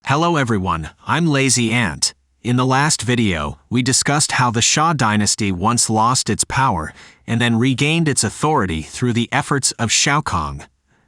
Hello everyone, I'm Lazy Ant. In the last video, we discussed how the Xia dynasty once lost its power and then regained its authority through the efforts of Xiaokong,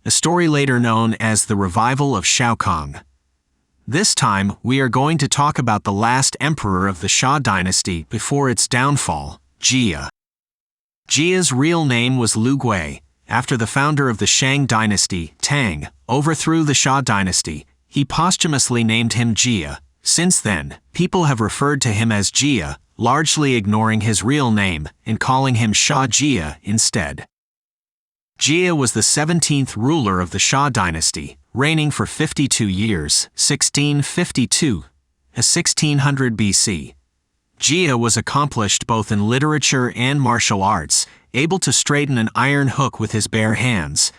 a story later known as the revival of Xiaokong. This time, we are going to talk about the last emperor of the Xia dynasty before its downfall, Jie. Jie's real name was Lu Gui. After the founder of the Shang dynasty, Tang, overthrew the Xia dynasty, he posthumously named him Jie. Since then, people have referred to him as Jie, largely ignoring his real name and calling him Xia Jie instead. Jie was the 17th ruler of the Xia dynasty, reigning for 52 years, 1652 to 1600 BC. Jie was accomplished both in literature and martial arts, able to straighten an iron hook with his bare hands.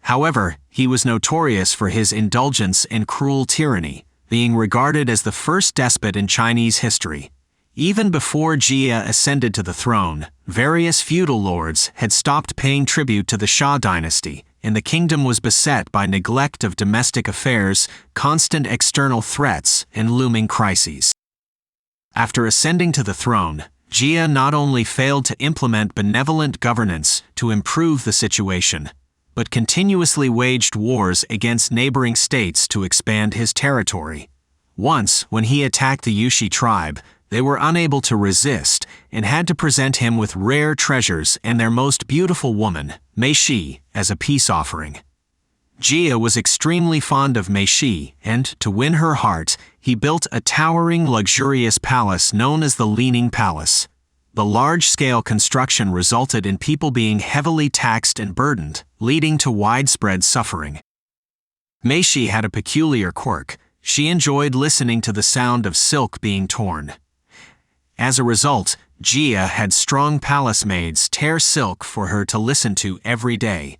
However, he was notorious for his indulgence and cruel tyranny, being regarded as the first despot in Chinese history. Even before Jie ascended to the throne, various feudal lords had stopped paying tribute to the Xia dynasty, and the kingdom was beset by neglect of domestic affairs, constant external threats, and looming crises. After ascending to the throne, Jie not only failed to implement benevolent governance to improve the situation, but continuously waged wars against neighboring states to expand his territory. Once, when he attacked the Yushi tribe, they were unable to resist and had to present him with rare treasures and their most beautiful woman, 009.Chinese, as a peace offering. Jie was extremely fond of 009.Chinese, and, to win her heart, he built a towering, luxurious palace known as the Leaning Palace. The large-scale construction resulted in people being heavily taxed and burdened, leading to widespread suffering. 009.Chinese had a peculiar quirk. She enjoyed listening to the sound of silk being torn. As a result, Jie had strong palace maids tear silk for her to listen to every day.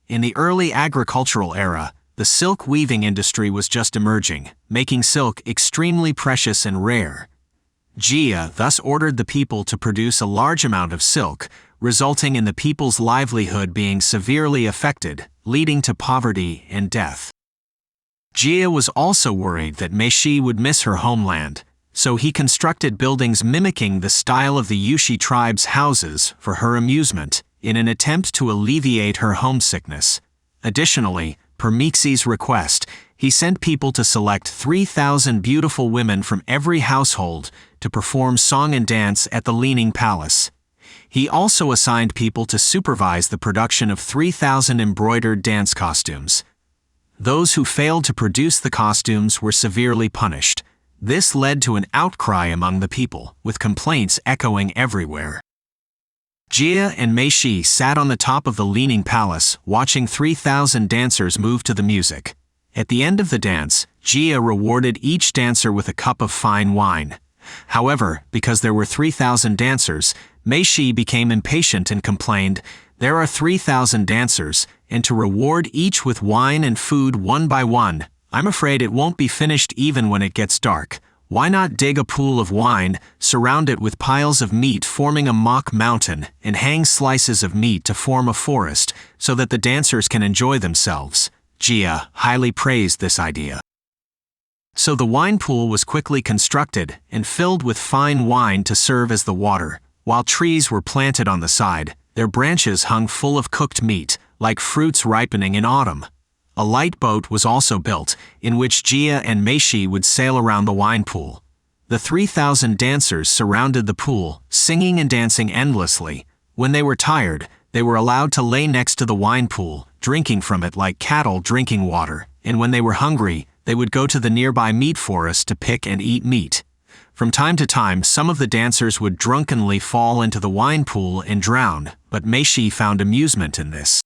In the early agricultural era, the silk weaving industry was just emerging, making silk extremely precious and rare. Jie thus ordered the people to produce a large amount of silk, resulting in the people's livelihood being severely affected, leading to poverty and death. Jie was also worried that 009.Chinese would miss her homeland, so he constructed buildings mimicking the style of the Yushi tribe's houses for her amusement, in an attempt to alleviate her homesickness. Additionally, per 009.Meixi's request, he sent people to select 3,000 beautiful women from every household to perform song and dance at the Leaning Palace. He also assigned people to supervise the production of 3,000 embroidered dance costumes. Those who failed to produce the costumes were severely punished. This led to an outcry among the people, with complaints echoing everywhere. Jie and 009.Chinese sat on the top of the Leaning Palace, watching 3,000 dancers move to the music. At the end of the dance, Jie rewarded each dancer with a cup of fine wine. However, because there were 3,000 dancers, 009.Chinese became impatient and complained, "There are 3,000 dancers, and to reward each with wine and food one by one, I'm afraid it won't be finished even when it gets dark. Why not dig a pool of wine, surround it with piles of meat forming a mock mountain, and hang slices of meat to form a forest, so that the dancers can enjoy themselves?" Jie highly praised this idea. So the wine pool was quickly constructed and filled with fine wine to serve as the water, while trees were planted on the side, their branches hung full of cooked meat, like fruits ripening in autumn. A light boat was also built, in which Jie and 009.Chinese would sail around the wine pool. The 3,000 dancers surrounded the pool, singing and dancing endlessly. When they were tired, they were allowed to lay next to the wine pool, drinking from it like cattle drinking water, and when they were hungry, they would go to the nearby meat forest to pick and eat meat. From time to time, some of the dancers would drunkenly fall into the wine pool and drown, but 009.Chinese found amusement in this.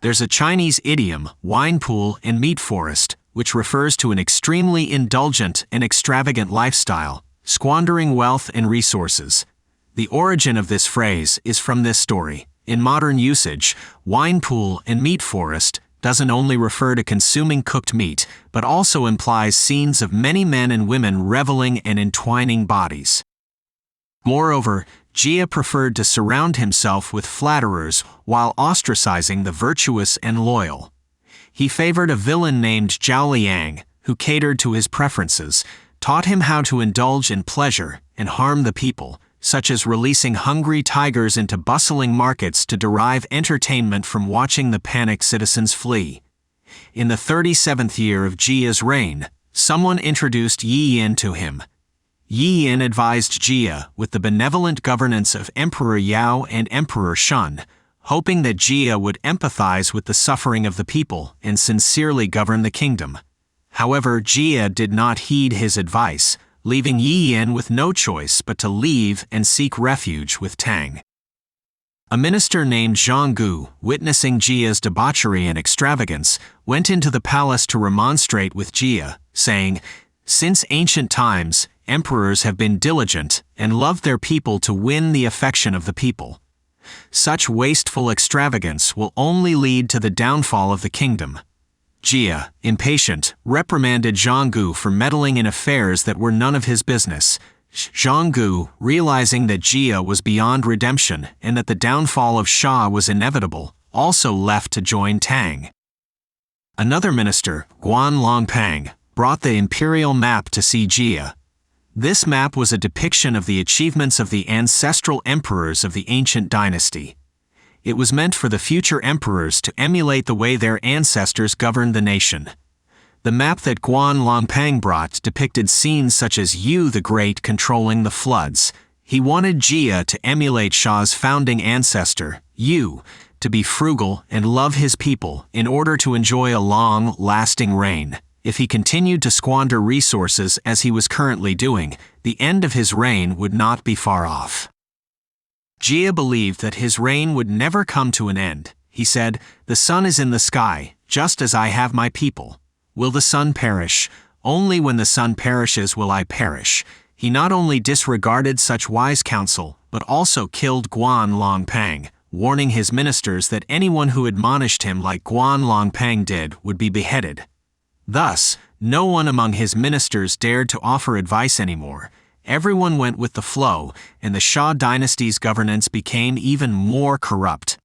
There's a Chinese idiom, wine pool and meat forest, which refers to an extremely indulgent and extravagant lifestyle, squandering wealth and resources. The origin of this phrase is from this story. In modern usage, wine pool and meat forest doesn't only refer to consuming cooked meat, but also implies scenes of many men and women reveling and entwining bodies. Moreover, Jie preferred to surround himself with flatterers while ostracizing the virtuous and loyal. He favored a villain named Zhao Liang, who catered to his preferences, taught him how to indulge in pleasure and harm the people, such as releasing hungry tigers into bustling markets to derive entertainment from watching the panicked citizens flee. In the 37th year of Jie's reign, someone introduced Yi to him. Yi advised Jie with the benevolent governance of Emperor Yao and Emperor Shun, hoping that Jie would empathize with the suffering of the people and sincerely govern the kingdom. However, Jie did not heed his advice, leaving Yi with no choice but to leave and seek refuge with Tang. A minister named Zhang Gu, witnessing Jie's debauchery and extravagance, went into the palace to remonstrate with Jie, saying, "Since ancient times, emperors have been diligent and loved their people to win the affection of the people. Such wasteful extravagance will only lead to the downfall of the kingdom." Jie, impatient, reprimanded Zhang Gu for meddling in affairs that were none of his business. Zhang Gu, realizing that Jie was beyond redemption and that the downfall of Sha was inevitable, also left to join Tang. Another minister, Guan Longpang, brought the imperial map to see Jie. This map was a depiction of the achievements of the ancestral emperors of the ancient dynasty. It was meant for the future emperors to emulate the way their ancestors governed the nation. The map that Guan Longpang brought depicted scenes such as Yu the Great controlling the floods. He wanted Jie to emulate Sha's founding ancestor, Yu, to be frugal and love his people in order to enjoy a long, lasting reign. If he continued to squander resources as he was currently doing, the end of his reign would not be far off. Jie believed that his reign would never come to an end. He said, "The sun is in the sky, just as I have my people. Will the sun perish? Only when the sun perishes will I perish." He not only disregarded such wise counsel, but also killed Guan Longpang, warning his ministers that anyone who admonished him like Guan Longpang did would be beheaded. Thus, no one among his ministers dared to offer advice anymore. Everyone went with the flow, and the Sha dynasty's governance became even more corrupt.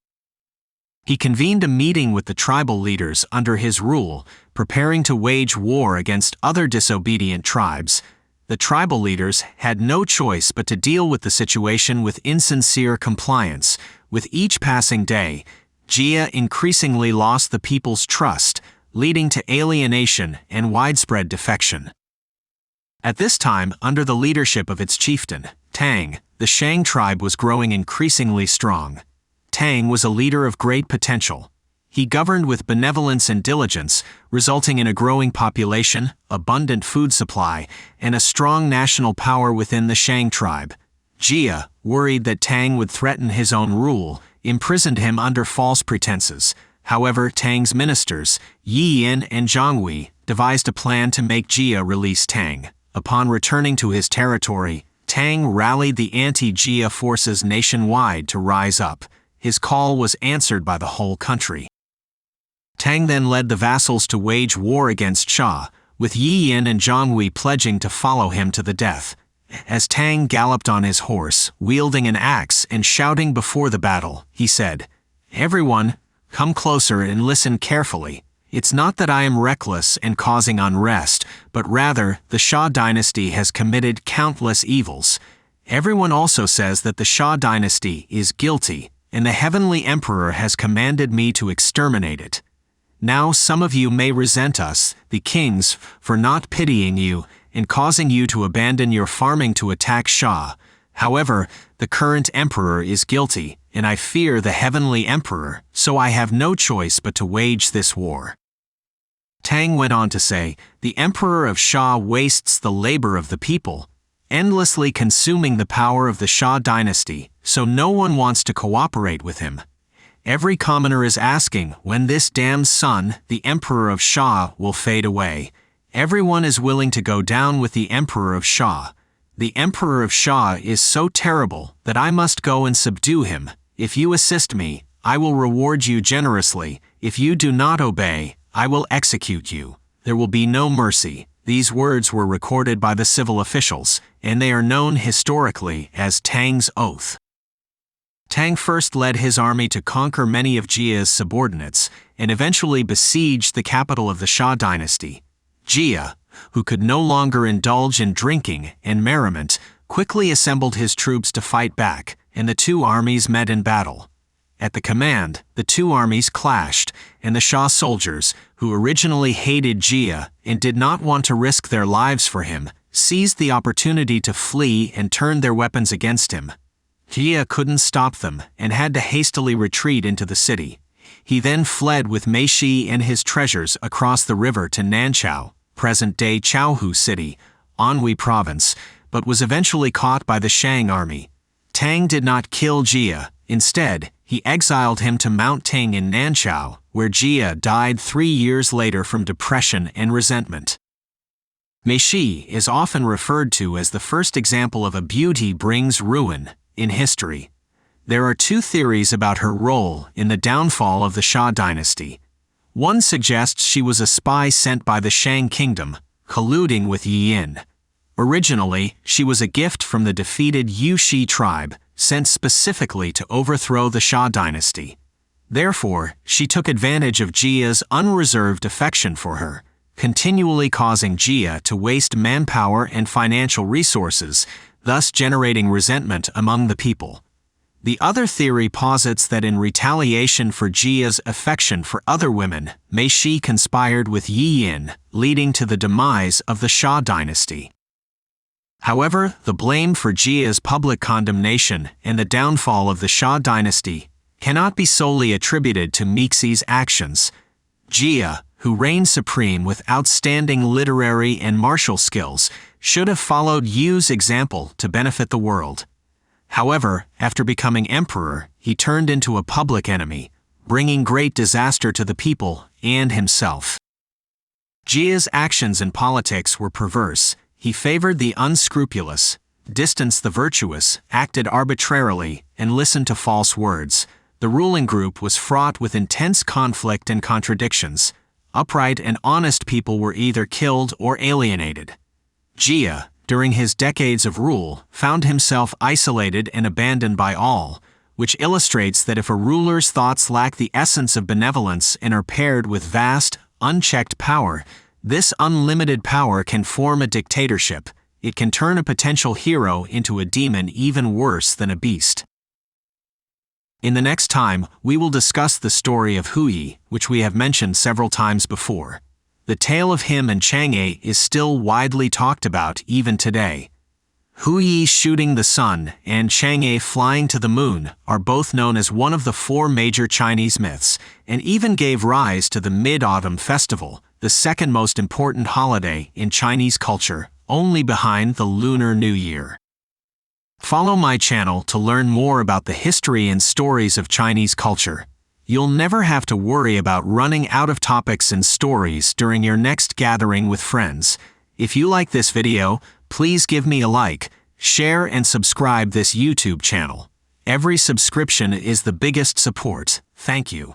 He convened a meeting with the tribal leaders under his rule, preparing to wage war against other disobedient tribes. The tribal leaders had no choice but to deal with the situation with insincere compliance. With each passing day, Jie increasingly lost the people's trust, leading to alienation and widespread defection. At this time, under the leadership of its chieftain, Tang, the Shang tribe was growing increasingly strong. Tang was a leader of great potential. He governed with benevolence and diligence, resulting in a growing population, abundant food supply, and a strong national power within the Shang tribe. Jie, worried that Tang would threaten his own rule, imprisoned him under false pretenses. However, Tang's ministers, Yi and Zhang Wei, devised a plan to make Jie release Tang. Upon returning to his territory, Tang rallied the anti-Jie forces nationwide to rise up. His call was answered by the whole country. Tang then led the vassals to wage war against Sha, with Yi and Zhang Wei pledging to follow him to the death. As Tang galloped on his horse, wielding an axe and shouting before the battle, he said, "Everyone, come closer and listen carefully. It's not that I am reckless and causing unrest, but rather the Sha dynasty has committed countless evils. Everyone also says that the Sha dynasty is guilty, and the heavenly emperor has commanded me to exterminate it. Now some of you may resent us, the kings, for not pitying you and causing you to abandon your farming to attack Sha. However, the current emperor is guilty, and I fear the heavenly emperor, so I have no choice but to wage this war." Tang went on to say, "The emperor of Sha wastes the labor of the people, endlessly consuming the power of the Sha dynasty, so no one wants to cooperate with him. Every commoner is asking when this damned son, the emperor of Sha, will fade away. Everyone is willing to go down with the emperor of Sha. The emperor of Sha is so terrible that I must go and subdue him. If you assist me, I will reward you generously. If you do not obey, I will execute you. There will be no mercy." These words were recorded by the civil officials, and they are known historically as Tang's Oath. Tang first led his army to conquer many of Jie's subordinates, and eventually besieged the capital of the Sha dynasty. Jie, who could no longer indulge in drinking and merriment, quickly assembled his troops to fight back, and the two armies met in battle. At the command, the two armies clashed, and the Shah soldiers, who originally hated Jie and did not want to risk their lives for him, seized the opportunity to flee and turned their weapons against him. Jie couldn't stop them and had to hastily retreat into the city. He then fled with 009.Chinese and his treasures across the river to Nanchao, present-day Chaohu City, Anhui Province, but was eventually caught by the Shang army. Tang did not kill Jie. Instead, he exiled him to Mount Ting in Nanchao, where Jie died 3 years later from depression and resentment. 009.Chinese is often referred to as the first example of a beauty brings ruin in history. There are two theories about her role in the downfall of the Shah dynasty. One suggests she was a spy sent by the Shang kingdom, colluding with Yin. Originally, she was a gift from the defeated Yuxi tribe, sent specifically to overthrow the Shah dynasty. Therefore, she took advantage of Jie's unreserved affection for her, continually causing Jie to waste manpower and financial resources, thus generating resentment among the people. The other theory posits that in retaliation for Jie's affection for other women, 009.Chinese conspired with Yin, leading to the demise of the Shah dynasty. However, the blame for Jie's public condemnation and the downfall of the Shah dynasty cannot be solely attributed to 009.Chinese actions. Jie, who reigned supreme with outstanding literary and martial skills, should have followed Yu's example to benefit the world. However, after becoming emperor, he turned into a public enemy, bringing great disaster to the people and himself. Jie's actions in politics were perverse. He favored the unscrupulous, distanced the virtuous, acted arbitrarily, and listened to false words. The ruling group was fraught with intense conflict and contradictions. Upright and honest people were either killed or alienated. Jie, during his decades of rule, found himself isolated and abandoned by all, which illustrates that if a ruler's thoughts lack the essence of benevolence and are paired with vast, unchecked power, this unlimited power can form a dictatorship. It can turn a potential hero into a demon even worse than a beast. In the next time, we will discuss the story of Hui, which we have mentioned several times before. The tale of him and Chang'e is still widely talked about even today. Hui shooting the sun and Chang'e flying to the moon are both known as one of the 4 major Chinese myths, and even gave rise to the Mid-Autumn Festival, the second most important holiday in Chinese culture, only behind the Lunar New Year. Follow my channel to learn more about the history and stories of Chinese culture. You'll never have to worry about running out of topics and stories during your next gathering with friends. If you like this video, please give me a like, share and subscribe this YouTube channel. Every subscription is the biggest support. Thank you.